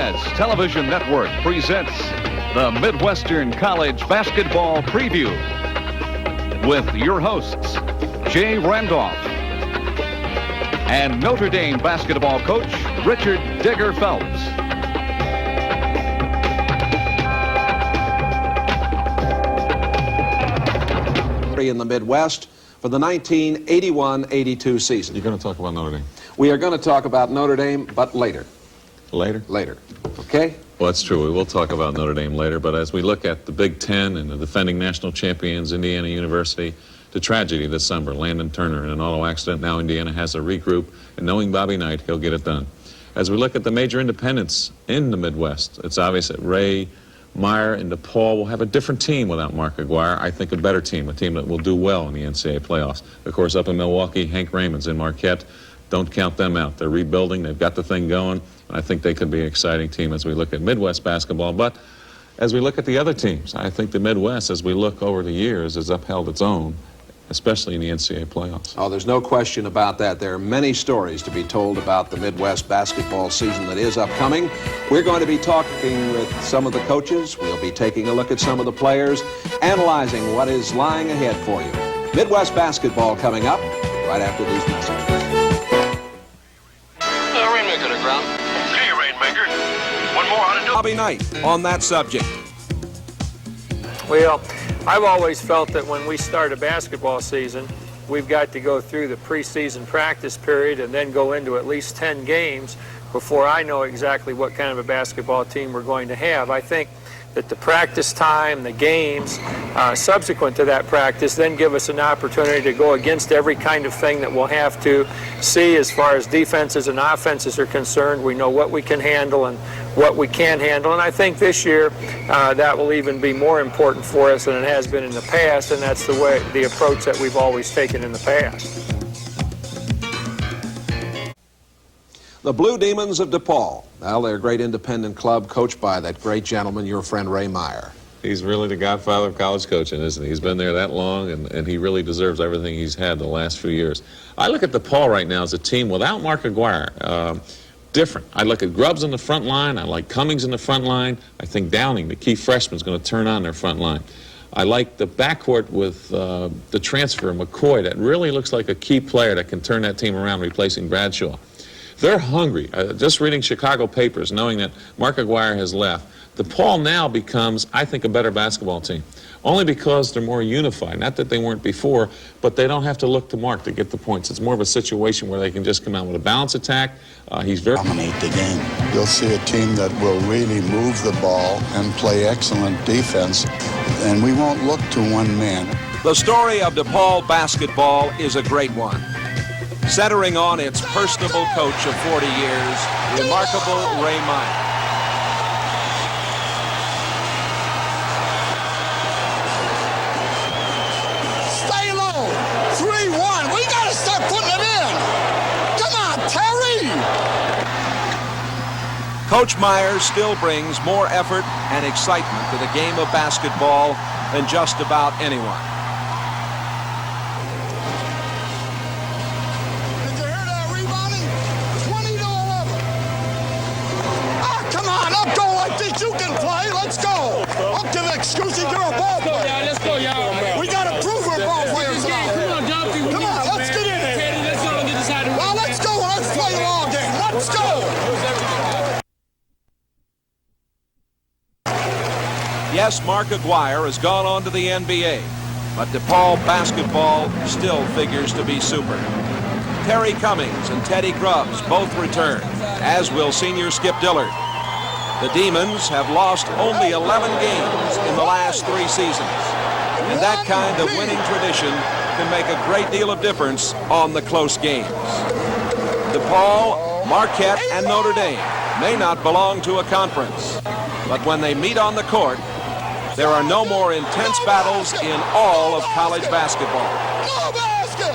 TVS Television Network presents the Midwestern College Basketball Preview with your hosts, Jay Randolph and Notre Dame basketball coach, Richard Digger Phelps. In the Midwest for the 1981-82 season. You're going to talk about Notre Dame? We are going to talk about Notre Dame, but later. Later? Later. Okay? Well, that's true. We will talk about Notre Dame later, but as we look at the Big Ten and the defending national champions, Indiana University, the tragedy this summer, Landon Turner in an auto accident. Now Indiana has to regroup, and knowing Bobby Knight, he'll get it done. As we look at the major independents in the Midwest, it's obvious that Ray, Meyer, and DePaul will have a different team without Mark Aguirre. I think a better team, a team that will do well in the NCAA playoffs. Of course, up in Milwaukee, Hank Raymond's in Marquette. Don't count them out. They're rebuilding. They've got the thing going. And I think they could be an exciting team as we look at Midwest basketball. But as we look at the other teams, I think the Midwest, as we look over the years, has upheld its own, especially in the NCAA playoffs. Oh, there's no question about that. There are many stories to be told about the Midwest basketball season that is upcoming. We're going to be talking with some of the coaches. We'll be taking a look at some of the players, analyzing what is lying ahead for you. Midwest basketball coming up right after these messages. Rainmaker to ground. Hey, Rainmaker. One more how to do. Bobby Knight on that subject. Well, I've always felt that when we start a basketball season, we've got to go through the preseason practice period and then go into at least 10 games before I know exactly what kind of a basketball team we're going to have. I think that the practice time, the games, subsequent to that practice, then give us an opportunity to go against every kind of thing that we'll have to see as far as defenses and offenses are concerned. We know what we can handle and what we can't handle, and I think this year that will even be more important for us than it has been in the past, and that's the approach that we've always taken in the past. The Blue Demons of DePaul. Well, they're a great independent club coached by that great gentleman, your friend Ray Meyer. He's really the godfather of college coaching, isn't he? He's been there that long, and he really deserves everything he's had the last few years. I look at DePaul right now as a team without Mark Aguirre. Different. I look at Grubbs in the front line. I like Cummings in the front line. I think Downing, the key freshman, is going to turn on their front line. I like the backcourt with the transfer, McCoy. That really looks like a key player that can turn that team around, replacing Bradshaw. They're hungry. Just reading Chicago papers, knowing that Mark Aguirre has left, DePaul now becomes, I think, a better basketball team. Only because they're more unified. Not that they weren't before, but they don't have to look to Mark to get the points. It's more of a situation where they can just come out with a balanced attack. He's very... Dominate the game. You'll see a team that will really move the ball and play excellent defense, and we won't look to one man. The story of DePaul basketball is a great one. Centering on its personable coach of 40 years, remarkable Ray Meyer. Stay low. 3-1. We got to start putting it in. Come on, Terry. Coach Meyer still brings more effort and excitement to the game of basketball than just about anyone. You can play. Let's go. Up to the excuse you're a ball player. Let's go, y'all. We got to prove we're ball players. Come on, Dumpy. Come on, let's get in here. Let's go and get this out of the way. Well, let's go. Let's play the ball game. Let's go. Yes, Mark Aguirre has gone on to the NBA, but DePaul basketball still figures to be super. Terry Cummings and Teddy Grubbs both return, as will senior Skip Dillard. The Demons have lost only 11 games in the last 3 seasons. And that kind of winning tradition can make a great deal of difference on the close games. DePaul, Marquette, and Notre Dame may not belong to a conference, but when they meet on the court, there are no more intense battles in all of college basketball. Go basket!